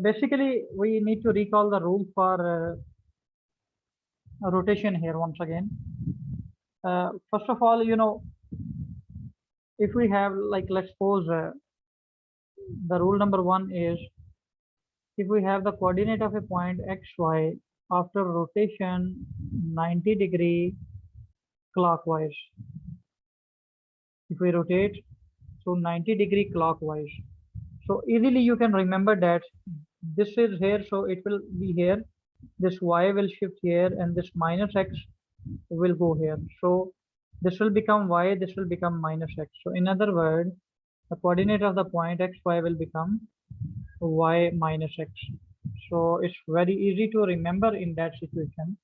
Basically, we need to recall the rule for rotation here once again. First of all, if we have, like, let's suppose the rule number one is, if we have the coordinate of a point xy after rotation 90-degree clockwise, if we rotate so 90-degree clockwise, so easily you can remember that this is here, so it will be here, this y will shift here, and this minus x will go here. So this will become y, this will become minus x. So in other words, the coordinate of the point xy will become y minus x. So it's very easy to remember in that situation.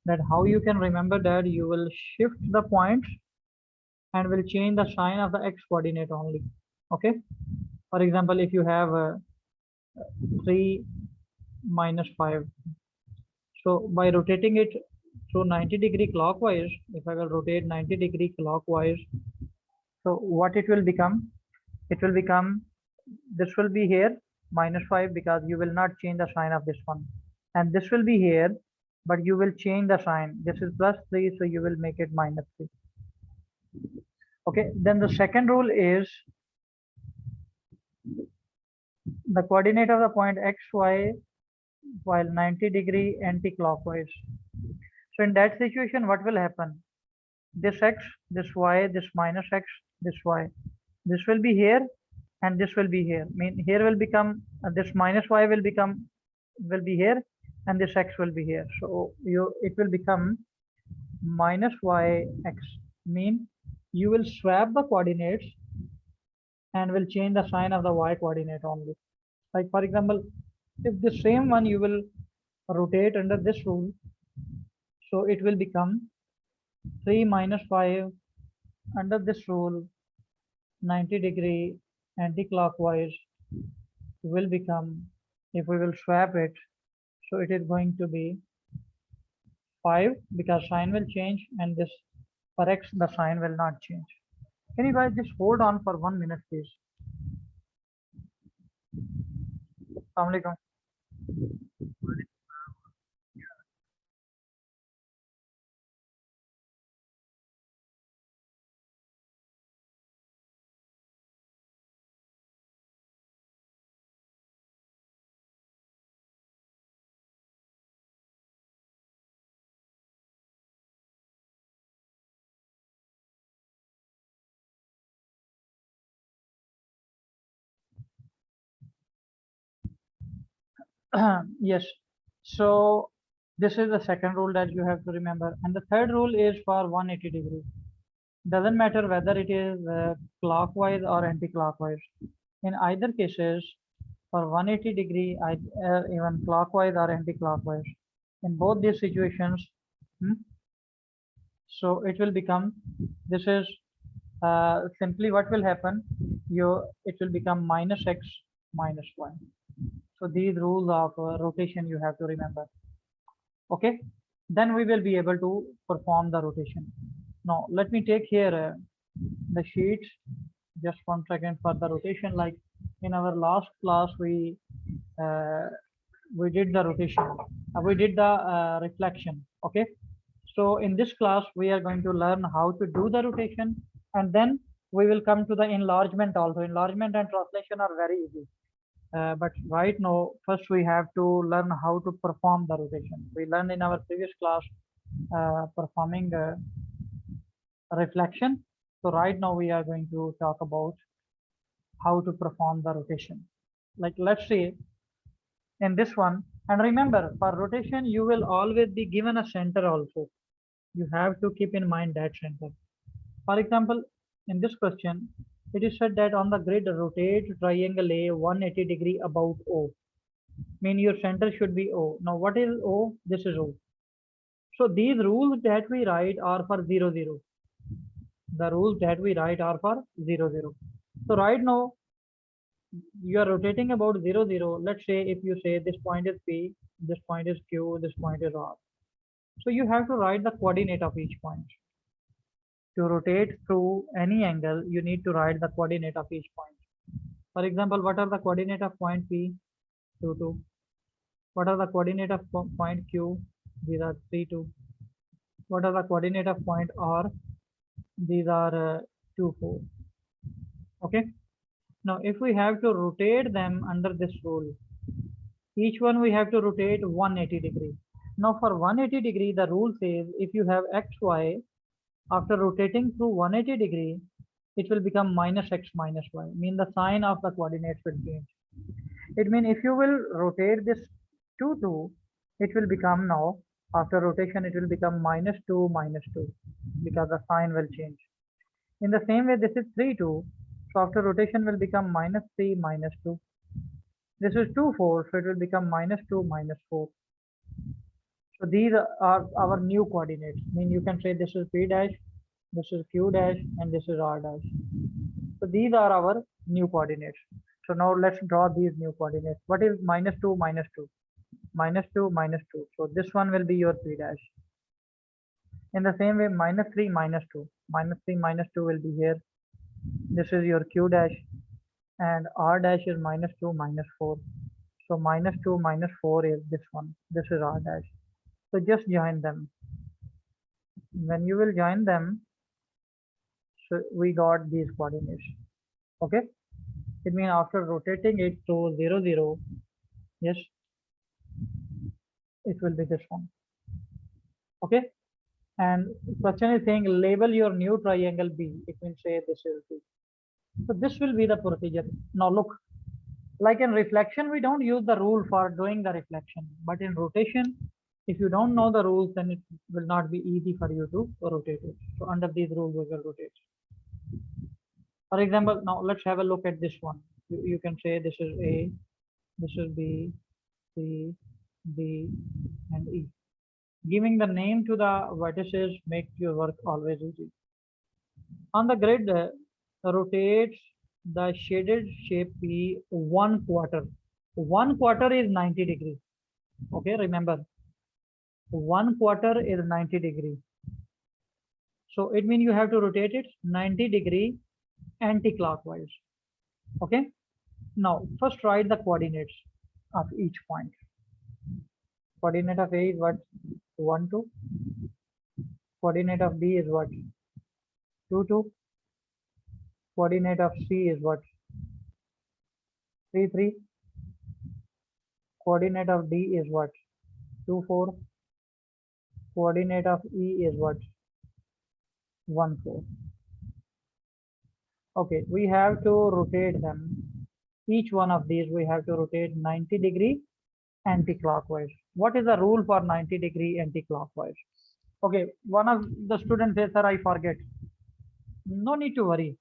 That how you can remember that, you will shift the points and will change the sign of the x coordinate only. Okay. For example, if you have 3 minus 5, so by rotating it so 90-degree clockwise, if I will rotate 90-degree clockwise, so what it will become? It will become, this will be here minus 5, because you will not change the sign of this one, and this will be here, but you will change the sign. This is plus 3, so you will make it minus 3. Okay, then the second rule is the coordinate of the point xy while 90-degree anti-clockwise. So in that situation, what will happen? This x, this y, this minus x, this y, this will be here, and this will be here. Mean here will become this minus y will be here, and this x will be here. So it will become minus y x. Mean you will swap the coordinates and will change the sign of the y coordinate only. Like for example, if the same one you will rotate under this rule, so it will become 3 minus 5 under this rule 90-degree anti-clockwise will become, if we will swap it, so it is going to be 5, because sign will change, and this for x the sign will not change. Can you guys just hold on for 1 minute, please? Assalamu alaikum. Yes. So this is the second rule that you have to remember, and the third rule is for 180 degrees. Doesn't matter whether it is clockwise or anti-clockwise. In either cases, for 180 degree, even clockwise or anti-clockwise, in both these situations, hmm, so it will become, this is simply what will happen. It will become minus x minus y. So these rules of rotation you have to remember. Okay, then we will be able to perform the rotation. Now let me take here the sheets. Just 1 second for the rotation. Like in our last class, uh, we did the rotation. We did the reflection. Okay, so in this class we are going to learn how to do the rotation, and then we will come to the enlargement also. Enlargement and translation are very easy. But right now, first we have to learn how to perform the rotation. We learned in our previous class performing reflection. So right now we are going to talk about how to perform the rotation. Like let's say in this one, and remember for rotation you will always be given a center also. You have to keep in mind that center. For example, in this question, it is said that on the grid rotate triangle A 180 degree about O. Mean your center should be O. Now what is O? This is O. So these rules that we write are for 0, 0. The rules that we write are for 0, 0. So right now you are rotating about 0, 0. Let's say if you say this point is P, this point is Q, this point is R. So you have to write the coordinate of each point. To rotate through any angle, you need to write the coordinate of each point. For example, what are the coordinate of point P? 2, 2. What are the coordinate of point Q? These are 3, 2. What are the coordinate of point R? These are 2, 4. Okay. Now, if we have to rotate them under this rule, each one we have to rotate 180 degree. Now, for 180 degree, the rule says if you have x, y, after rotating through 180 degree, it will become minus x minus y. Mean the sign of the coordinates will change. It means if you will rotate this 2, 2, it will become now, after rotation, it will become minus 2 minus 2 because the sign will change. In the same way, this is 3, 2. So after rotation will become minus 3 minus 2. This is 2, 4. So it will become minus 2 minus 4. So these are our new coordinates. I mean, you can say this is P dash, this is Q dash, and this is R dash. So these are our new coordinates. So now let's draw these new coordinates. What is minus 2 minus 2? Minus 2 minus 2. So this one will be your P dash. In the same way, minus 3 minus 2. Minus 3 minus 2 will be here. This is your Q dash. And R dash is minus 2 minus 4. So minus 2 minus 4 is this one. This is R dash. So just join them. When you will join them, so we got these coordinates. Okay. It means after rotating it to 0, 0, yes, it will be this one. Okay. And question is saying label your new triangle B. It means say this is B. So this will be the procedure. Now look, like in reflection, we don't use the rule for doing the reflection, but in rotation, if you don't know the rules, then it will not be easy for you to rotate it. So under these rules, we will rotate. For example, now let's have a look at this one. You can say this is A, this is B, C, D, and E. Giving the name to the vertices makes your work always easy. On the grid, rotates the shaded shape P 1/4. 1/4 is 90 degrees. Okay, remember, 1/4 is 90 degrees. So it means you have to rotate it 90 degree anti-clockwise. Okay. Now first write the coordinates of each point. Coordinate of A is what? 1, 2. Coordinate of B is what? 2, 2. Coordinate of C is what? 3, 3. Coordinate of D is what? 2, 4. Coordinate of E is what? 1, 4. Okay, we have to rotate them. Each one of these we have to rotate 90 degree anti-clockwise. What is the rule for 90 degree anti-clockwise? Okay, one of the students says, sir, I forget. No need to worry.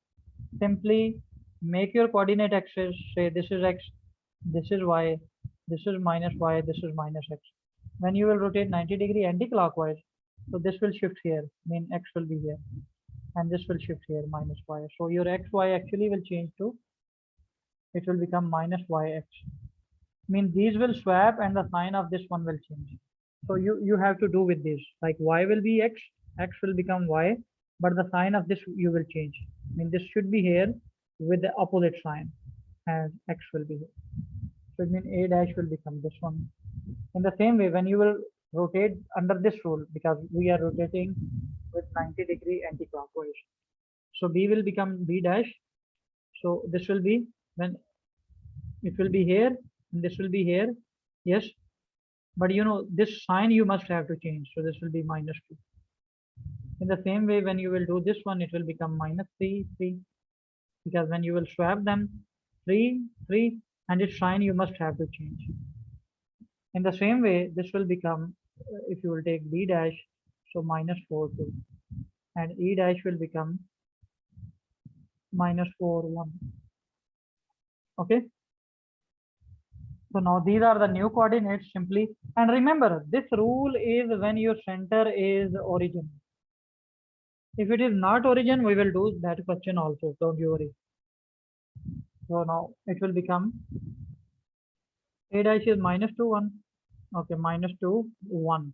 Simply make your coordinate axis, say this is X, this is Y, this is minus Y, this is minus X. When you will rotate 90 degree anti-clockwise, so this will shift here, mean X will be here, and this will shift here, minus Y. So your X, Y actually will change to, it will become minus YX. Mean these will swap and the sign of this one will change. So you have to do with this, like Y will be X, X will become Y, but the sign of this you will change. I mean this should be here with the opposite sign, and X will be here. So it means A dash will become this one. In the same way, when you will rotate under this rule, because we are rotating with 90 degree anti-clockwise, so B will become B dash. So this will be, when it will be here, and this will be here, yes, but you know this sign you must have to change, so this will be minus 2. In the same way, when you will do this one, it will become minus 3, 3, because when you will swap them, 3, 3, and its sign you must have to change. In the same way, this will become, if you will take B dash, so minus 4, 2, and E dash will become minus 4, 1. Okay. So now these are the new coordinates simply. And remember, this rule is when your center is origin. If it is not origin, we will do that question also. Don't you worry. So now it will become A dash is minus 2, 1. Okay, minus 2, 1.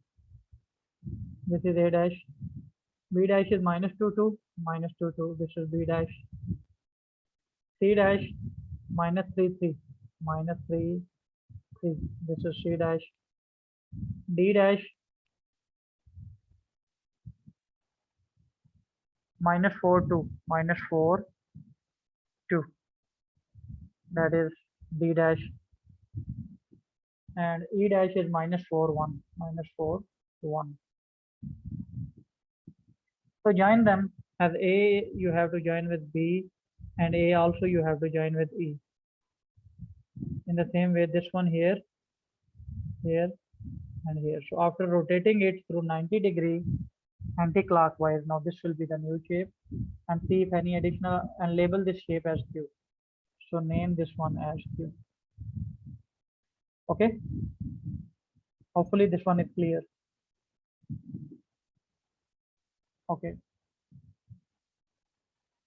This is A dash. B dash is minus 2, 2. Minus 2, 2. This is B dash. C dash minus 3, 3. Minus 3, 3. This is C dash. D dash minus 4 2 minus 4 2, that is D dash, and E dash is minus 4 1 minus 4 1. So join them. As A you have to join with B, and A also you have to join with E. In the same way, this one here, here, and here. So after rotating it through 90-degree anti-clockwise, now this will be the new shape, and see if any additional, and label this shape as Q. So name this one as Q. Okay. Hopefully this one is clear. Okay.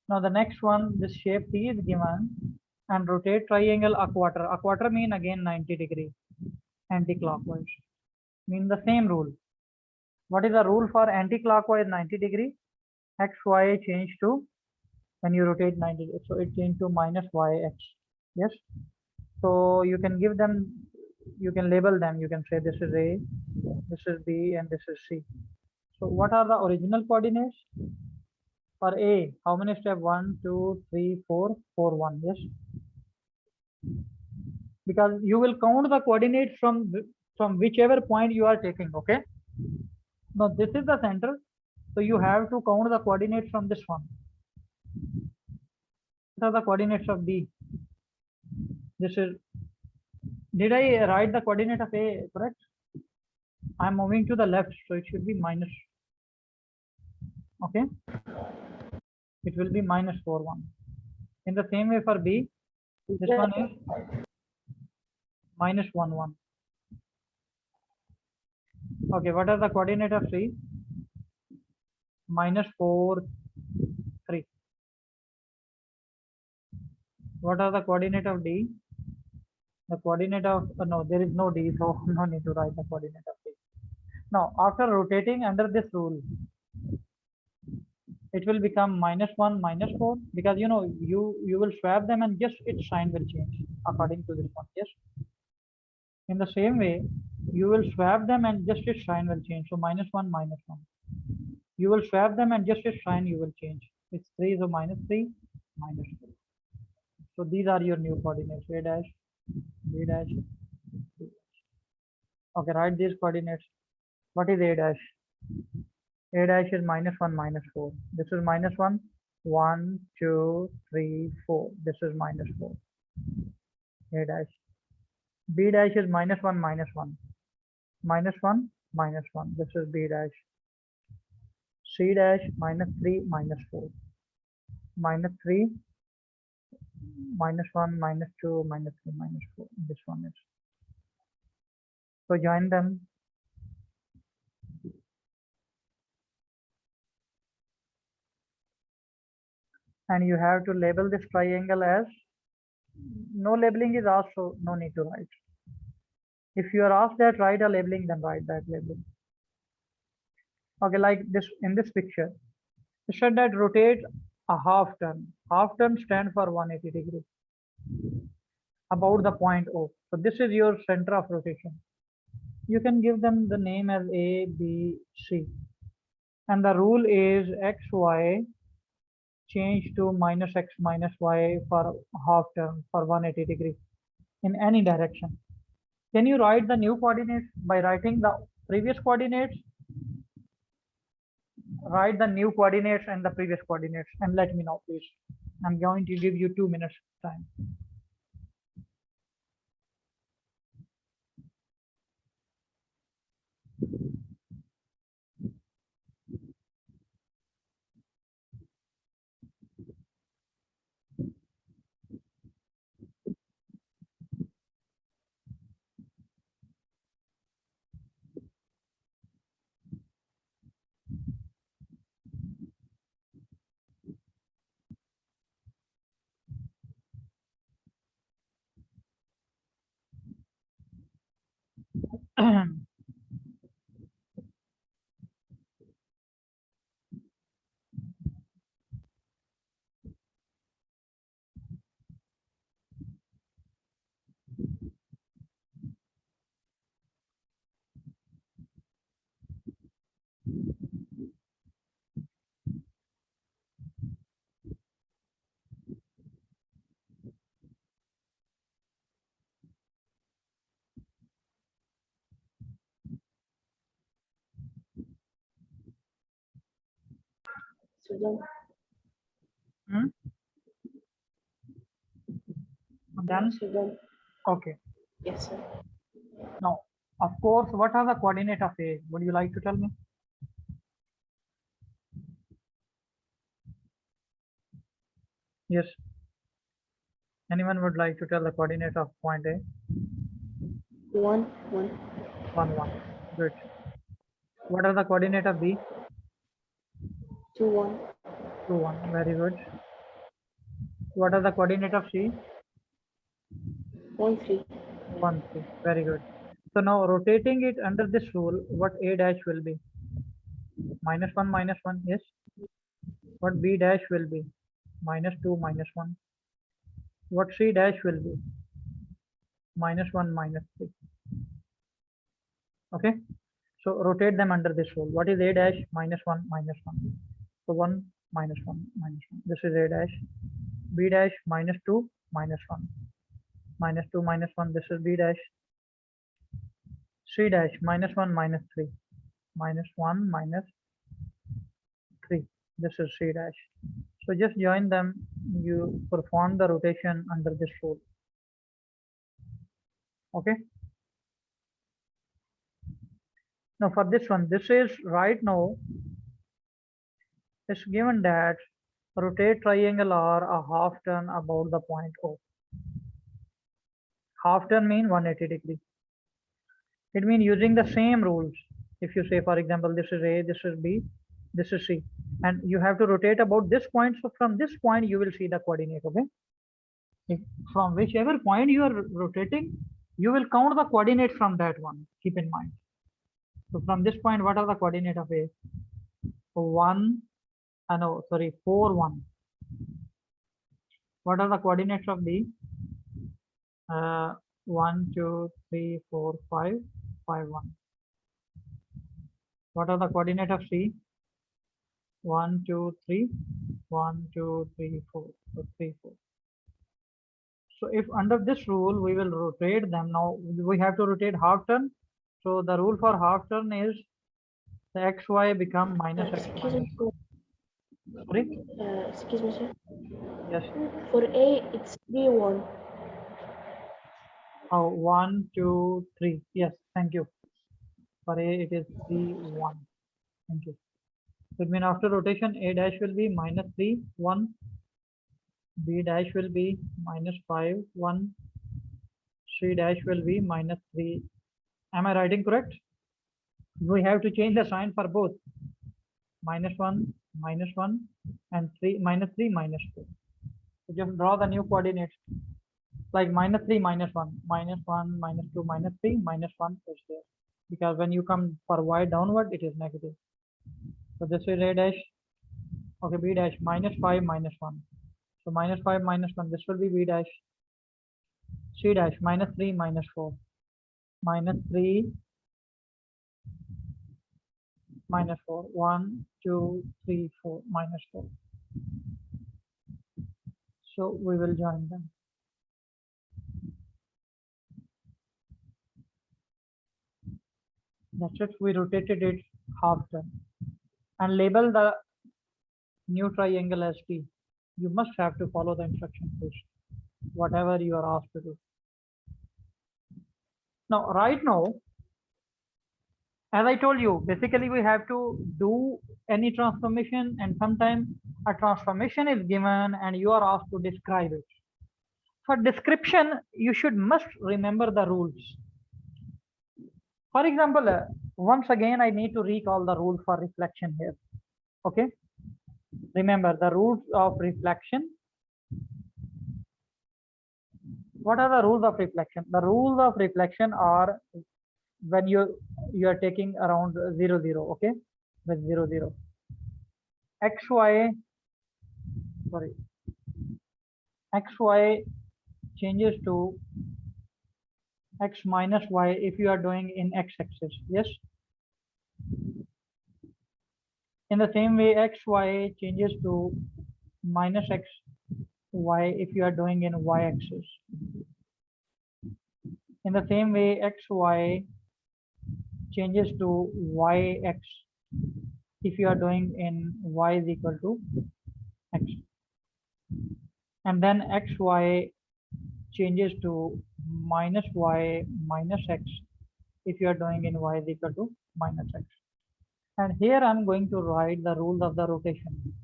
Now the next one, this shape T is given, and rotate triangle a quarter. A quarter mean again 90-degree anti-clockwise. Mean the same rule. What is the rule for anti-clockwise 90-degree? X, Y change to, when you rotate 90 degrees, so it change to minus YX. Yes. So you can give them, you can label them. You can say this is A, this is B, and this is C. So what are the original coordinates? For A, how many steps? 1, 2, 3, 4, 4, 1. Yes. Because you will count the coordinates from whichever point you are taking. Okay. Now this is the center, so you have to count the coordinates from this one. What are the coordinates of B? This is, did I write the coordinate of A correct? I'm moving to the left, so it should be minus. Okay. It will be minus 4 1. In the same way for B, this one is minus 1 1. Okay, what are the coordinate of C? Minus 4 3. What are the coordinate of D? The coordinate of, no, there is no D, so no need to write the coordinate of D. Now, after rotating under this rule, it will become minus 1 minus 4, because you know you will swap them and just its sign will change according to this one. Yes. In the same way, you will swap them and just its sign will change. So minus 1 minus 1. You will swap them and just its sign you will change. It's 3, so minus 3 minus 4. So these are your new coordinates: A dash, B dash, C dash. Okay, write these coordinates. What is A dash? A dash is minus 1 minus 4. This is minus 1, 1, 2, 3, 4. This is minus 4. A dash. B dash is minus 1 minus 1. Minus 1 minus 1. This is B dash. C dash minus 3 minus 4. Minus 3 minus 1 minus 2 minus 3 minus 4. This one is. So join them. And you have to label this triangle as, no labeling is asked, so no need to write. If you are asked that write a labeling, then write that labeling. Okay, like this in this picture, it said that rotate a half turn. Half turn stand for 180 degrees about the point O. So this is your center of rotation. You can give them the name as A, B, C. And the rule is X, Y change to minus X minus Y for half turn for 180 degrees in any direction. Can you write the new coordinates by writing the previous coordinates? Write the new coordinates and the previous coordinates and let me know, please. I'm going to give you 2 minutes time. Done. Hmm? Done? So done. Okay. Yes, sir. Now, of course, what are the coordinate of A? Would you like to tell me? Yes. Anyone would like to tell the coordinate of point A? 1, 1, 1, 1. Good. What are the coordinate of B? 2, 1, 2, 1. Very good. What are the coordinate of C? 1, 3. 1, 3. Very good. So now rotating it under this rule, what A dash will be? -1, -1. Yes. What B dash will be? -2, -1. What C dash will be? -1, -3. Okay. So rotate them under this rule. What is A dash? -1, -1. So 1, -1, -1. This is A dash. B dash -2, -1. -2, -1. This is B dash. C dash -1, -3. -1, -3. This is C dash. So just join them. You perform the rotation under this rule. Okay. Now for this one, this is right now. It's given that rotate triangle R a half turn about the point O. Half turn mean 180 degree. It means using the same rules. If you say, for example, this is A, this is B, this is C, and you have to rotate about this point. So from this point, you will see the coordinate. Okay. From whichever point you are rotating, you will count the coordinate from that one. Keep in mind. So from this point, what are the coordinate of A? 1, no, sorry, 4, 1. What are the coordinates of B? 1, 2, 3, 4, 5, 5, 1. What are the coordinate of C? 1, 2, 3, 1, 2, 3, 4. So 3, 4. So if under this rule we will rotate them. Now we have to rotate half turn. So the rule for half turn is the xy become minus x Excuse minus. me. Sorry? Excuse me, sir. Yes. For A, it's 3, 1. Oh, 1, 2, 3. Yes, thank you. For A it is 3, 1. Thank you. So it means after rotation A dash will be -3, 1. B dash will be -5, 1. C dash will be -3. Am I writing correct? We have to change the sign for both. -1, -1, and 3, -3, -2. So just draw the new coordinates. Like -3, -1, -1, -2, -3, -1 is there. Because when you come for y downward, it is negative. So this is A dash. Okay, B dash -5, -1. So -5, -1. This will be B dash. C dash -3, -4. -3, -4. 1, 2, 3, 4, -4. So we will join them. That's it. We rotated it half turn and label the new triangle as T. You must have to follow the instruction first, whatever you are asked to do. Now, right now, as I told you, basically we have to do any transformation, and sometimes a transformation is given and you are asked to describe it. For description, you should must remember the rules. For example, once again, I need to recall the rule for reflection here. Okay. Remember the rules of reflection. What are the rules of reflection? The rules of reflection are when you are taking around 0, 0. Okay. With 0, 0. XY, sorry, XY changes to x minus y if you are doing in x-axis. Yes. In the same way, xy changes to minus x y if you are doing in y-axis. In the same way, xy changes to yx if you are doing in y is equal to x, and then xy changes to minus y minus x if you are doing in y is equal to minus x. And here I'm going to write the rules of the rotation,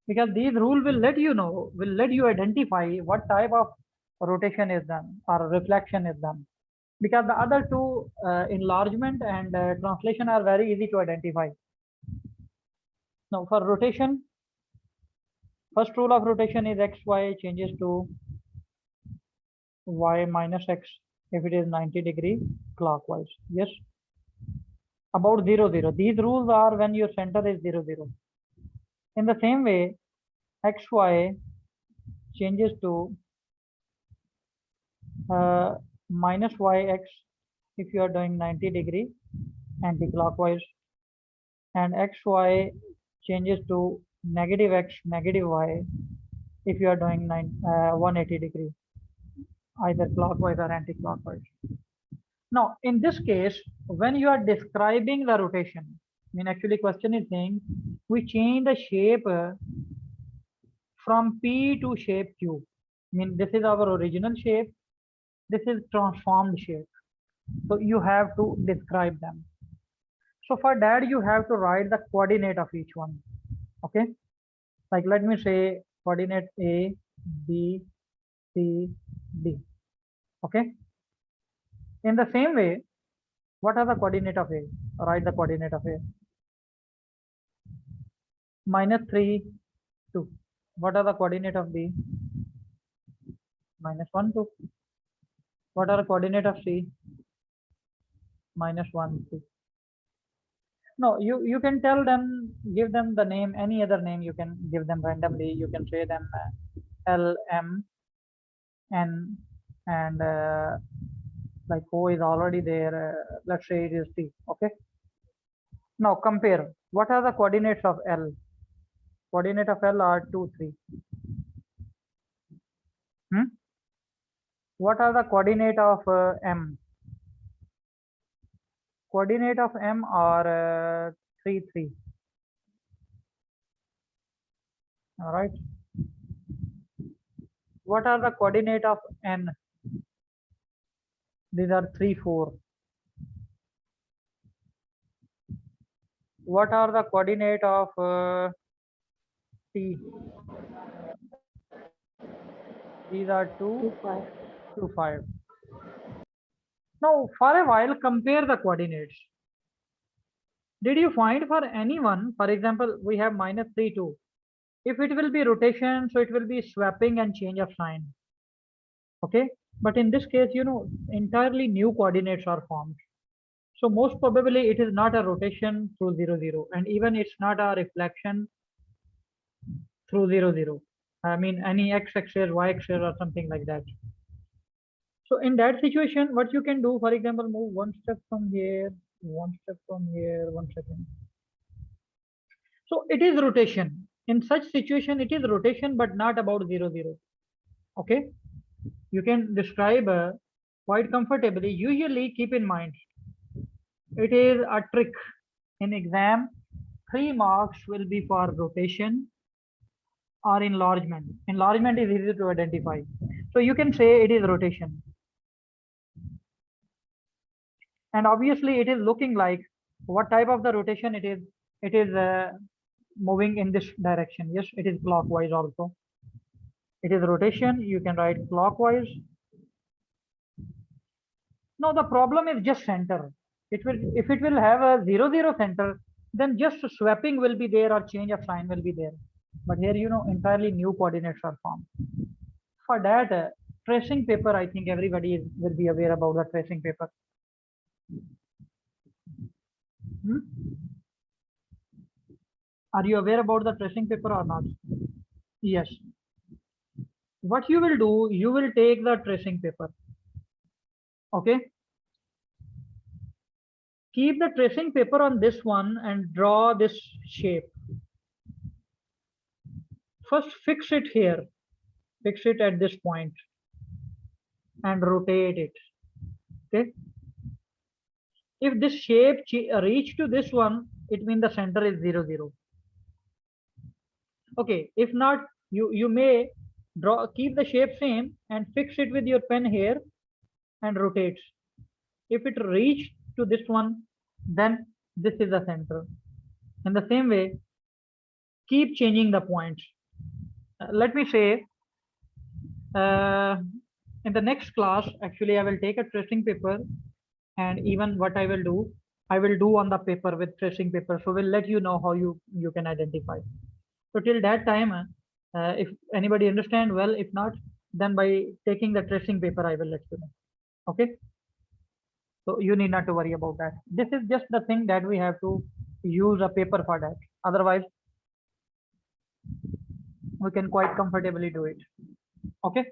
because these rules will let you know, will let you identify what type of rotation is done or reflection is done. Because the other two, enlargement and translation, are very easy to identify. Now for rotation, first rule of rotation is xy changes to y minus x if it is 90-degree clockwise. Yes. About 0, 0. These rules are when your center is 0, 0. In the same way, xy changes to minus yx if you are doing 90-degree anti-clockwise, and xy changes to negative x negative y if you are doing 180-degree either clockwise or anti-clockwise. Now in this case, when you are describing the rotation, I mean actually question is saying we change the shape from P to shape Q. I mean this is our original shape, this is transformed shape. So you have to describe them. So for that you have to write the coordinate of each one. Okay. Like let me say coordinate A, B, C, D. Okay. In the same way, what are the coordinate of A? Write the coordinate of A. -3, 2. What are the coordinate of B? -1, 2. What are the coordinate of C? -1, 2. No, you can tell them, give them the name, any other name you can give them randomly. You can say them L, M, N, and like O is already there. Let's say it is T. Okay. Now compare. What are the coordinates of L? Coordinate of L are 2, 3. What are the coordinate of M? Coordinate of M are 3, 3. All right. What are the coordinate of N? These are 3, 4. What are the coordinate of T? These are 2, 5. 2, 5. Now for a while compare the coordinates. Did you find for anyone, for example, we have -3, 2. If it will be rotation, so it will be swapping and change of sign. Okay. But in this case, entirely new coordinates are formed. So most probably it is not a rotation through 0, 0, and even it's not a reflection through 0, 0. I mean any x-axis, y-axis or something like that. So in that situation, what you can do, for example, move one step from here, one step from here, 1 second. So it is rotation. In such situation, it is rotation, but not about 0, 0. Okay. You can describe quite comfortably. Usually keep in mind, it is a trick in exam. 3 marks will be for rotation or enlargement. Enlargement is easy to identify. So you can say it is rotation. And obviously it is looking like what type of the rotation it is. It is moving in this direction. Yes, it is clockwise also. It is rotation. You can write clockwise. Now the problem is just center. It will, if it will have a 0, 0 center, then just swapping will be there or change of sign will be there. But here, entirely new coordinates are formed. For that, tracing paper, I think everybody will be aware about the tracing paper. Are you aware about the tracing paper or not? Yes. What you will do, you will take the tracing paper. Okay. Keep the tracing paper on this one and draw this shape. First fix it here. Fix it at this point and rotate it. Okay. If this shape reach to this one, it means the center is 0, 0. Okay, if not, you may keep the shape same and fix it with your pen here and rotate. If it reach to this one, then this is the center. In the same way, keep changing the points. Let me say, in the next class, actually, I will take a tracing paper, and even what I will do on the paper with tracing paper. So we'll let you know how you can identify. So till that time, if anybody understand well, if not, then by taking the tracing paper, I will let you know. Okay. So you need not to worry about that. This is just the thing that we have to use a paper for that. Otherwise, we can quite comfortably do it. Okay.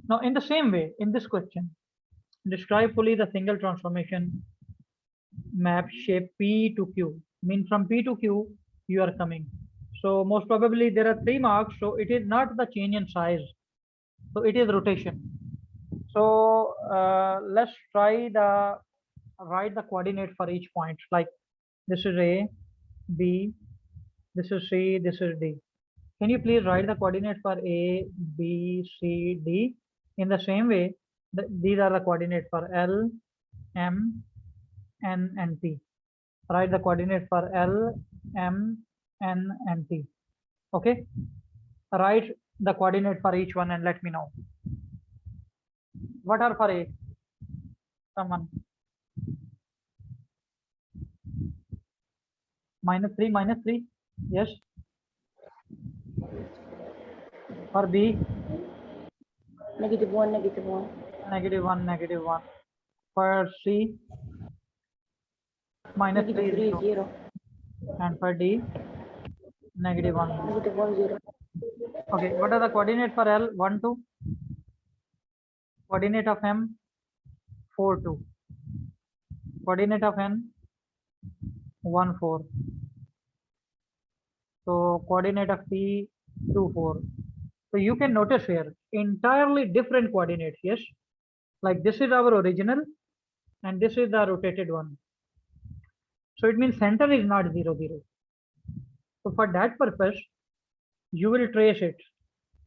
Now, in the same way, in this question, describe fully the single transformation map shape P to Q. Mean from P to Q, you are coming. So most probably there are 3 marks. So it is not the change in size. So it is rotation. So let's try the write the coordinate for each point. Like this is A, B, this is C, this is D. Can you please write the coordinate for A, B, C, D? In the same way, these are the coordinates for L, M, N, and P. Write the coordinate for L, M, N, and P. Okay. Write the coordinate for each one and let me know. What are for A? Someone. -3, -3. Yes. For B? -1, -1. -1, -1. For C? -3, -3, 0. And for D? -1. -1, 0. Okay, what are the coordinates for L? 1, 2. Coordinate of M? 4, 2. Coordinate of N? 1, 4. So coordinate of P? 2, 4. So you can notice here entirely different coordinates. Yes, like this is our original and this is the rotated one. So it means center is not 0, 0. So for that purpose, you will trace it.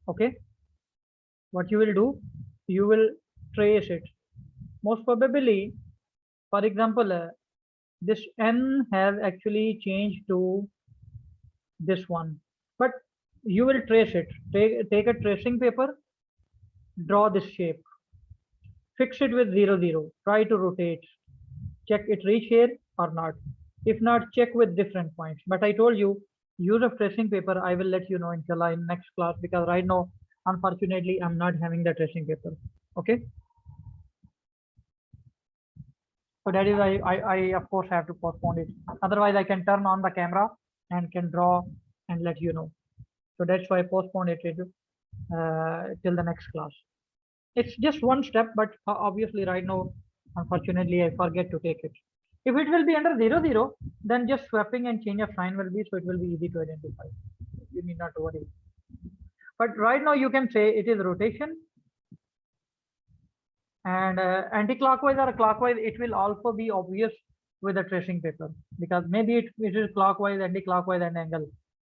Okay. What you will do, you will trace it. Most probably, for example, this N has actually changed to this one, but you will trace it. Take a tracing paper, draw this shape, fix it with 0, 0, try to rotate, check it reach here or not. If not, check with different points. But I told you, use of tracing paper, I will let you know inshallah in next class, because right now, unfortunately, I'm not having the tracing paper. Okay. So that is I of course have to postpone it. Otherwise, I can turn on the camera and can draw and let you know. So that's why I postponed it till the next class. It's just one step, but obviously right now, unfortunately, I forget to take it. If it will be under 0, 0, then just swapping and change of sign will be, so it will be easy to identify. You need not to worry. But right now you can say it is rotation, and anti-clockwise or clockwise, it will also be obvious with the tracing paper, because maybe it is clockwise, anti-clockwise, and angle.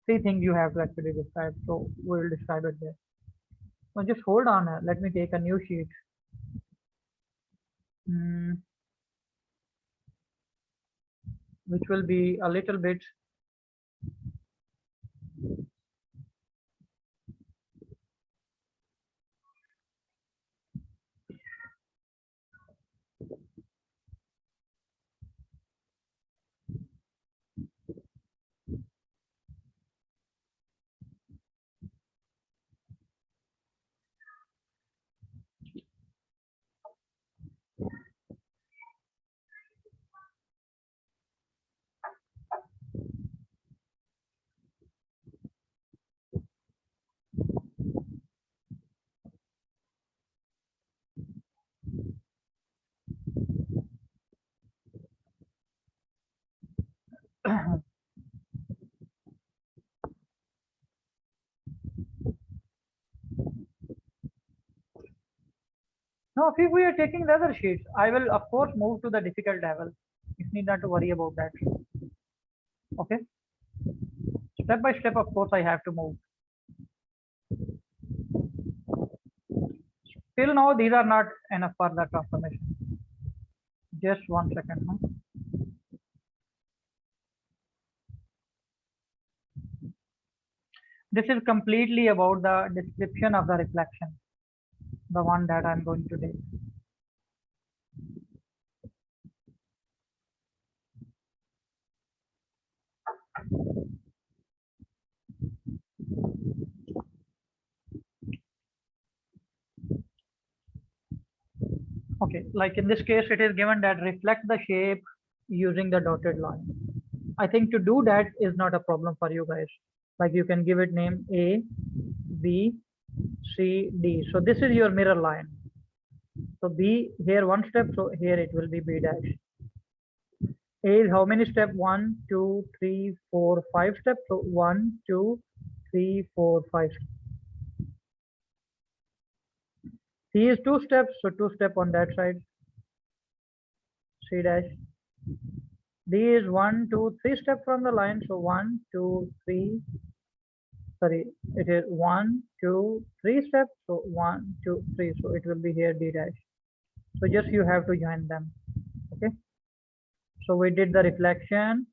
3 things you have to actually describe. So we will describe it there. So just hold on. Let me take a new sheet. Which will be a little bit now if we are taking the other sheets, I will of course move to the difficult level. need not to worry about that. Okay. Step by step, of course, I have to move. Till now, these are not enough for the transformation. Just 1 second. Huh? This is completely about the description of the reflection, the one that I'm going to do. Okay, like in this case, it is given that reflect the shape using the dotted line. I think to do that is not a problem for you guys. Like you can give it name A, B, C, D. So this is your mirror line. So B here 1 step, so here it will be B dash. A is how many steps? 1, 2, 3, 4, 5 steps. So 1, 2, 3, 4, 5. C is 2 steps, so 2 steps on that side. C dash. D is 1, 2, 3 steps from the line. So 1, 2, 3. Sorry, it is 1, 2, 3 steps. So 1, 2, 3. So it will be here D dash. So just you have to join them. Okay. So we did the reflection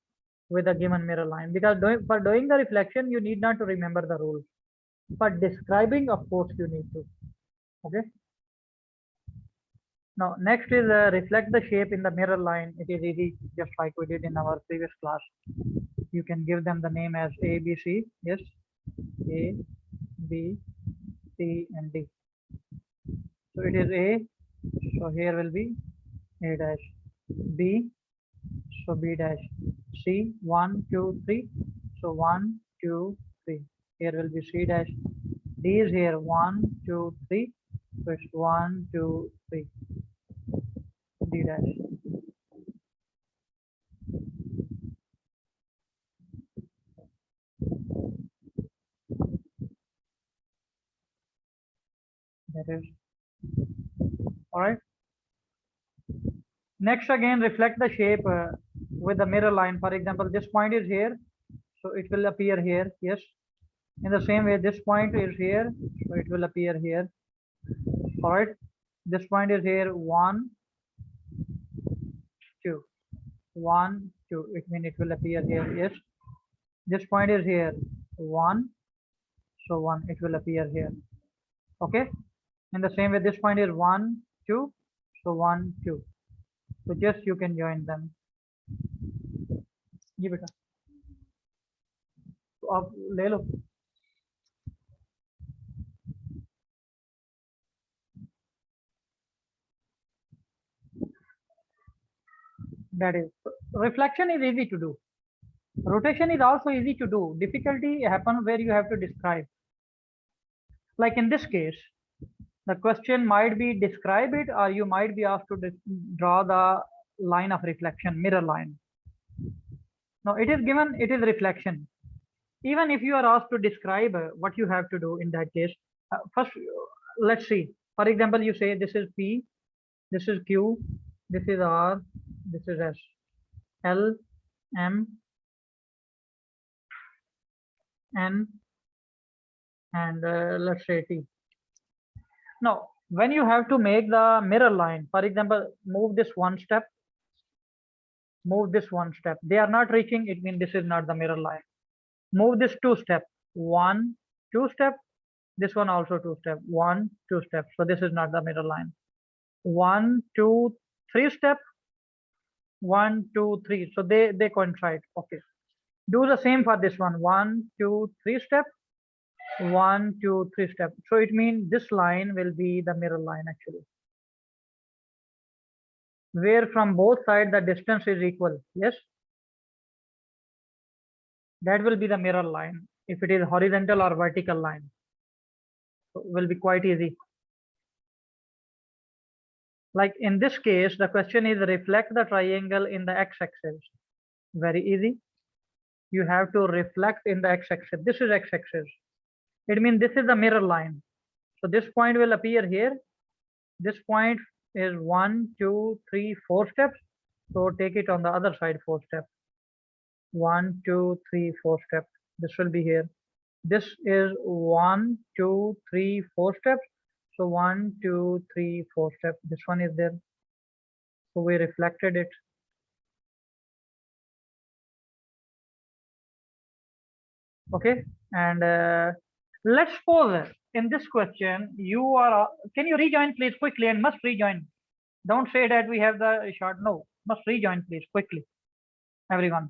with a given mirror line, because for doing the reflection you need not to remember the rules. For describing, of course, you need to. Okay. Now next is reflect the shape in the mirror line. It is easy, just like we did in our previous class. You can give them the name as A, B, C. Yes, A, B, C, and D. So it is A. So here will be A dash. B. So B dash. C 1, 2, 3. So 1, 2, 3. Here will be C dash. D is here 1, 2, 3. So it's 1, 2, 3. D dash. That is all right. Next again reflect the shape with the mirror line. For example, this point is here, so it will appear here. Yes. In the same way, this point is here, so it will appear here. All right. This point is here 1, 2. 1, 2. It means it will appear here. Yes. This point is here 1, so 1. It will appear here. Okay. In the same way, this point is 1, 2, so 1, 2. So just you can join them. ये बेटा तो आप ले लो. That is, reflection is easy to do. Rotation is also easy to do. Difficulty happens where you have to describe. Like in this case, the question might be describe it, or you might be asked to draw the line of reflection, mirror line. Now it is given, it is reflection. Even if you are asked to describe what you have to do in that case, first let's see. For example, you say this is P, this is Q, this is R, this is S, L, M, N, and let's say T. Now, when you have to make the mirror line, for example, move this 1 step, move this 1 step. They are not reaching, it means this is not the mirror line. Move this 2 step, 1, 2 step. This one also 2 step, 1, 2 step. So this is not the mirror line. 1, 2, 3 step, 1, 2, 3. So they coincide. Okay. Do the same for this one. 1, 2, 3 step. 1, 2, 3 step. So it means this line will be the mirror line actually, where from both sides the distance is equal. Yes, that will be the mirror line. If it is horizontal or vertical line, so will be quite easy. Like in this case, the question is reflect the triangle in the x-axis. Very easy. You have to reflect in the x-axis. This is x-axis. It means this is the mirror line. So this point will appear here. This point is 1, 2, 3, 4 steps. So take it on the other side, 4 steps. 1, 2, 3, 4 steps. This will be here. This is 1, 2, 3, 4 steps. So 1, 2, 3, 4 steps. This one is there. So we reflected it. Okay, and let's suppose in this question you are. Can you rejoin please quickly and must rejoin? Don't say that we have the short. No, must rejoin please quickly, everyone.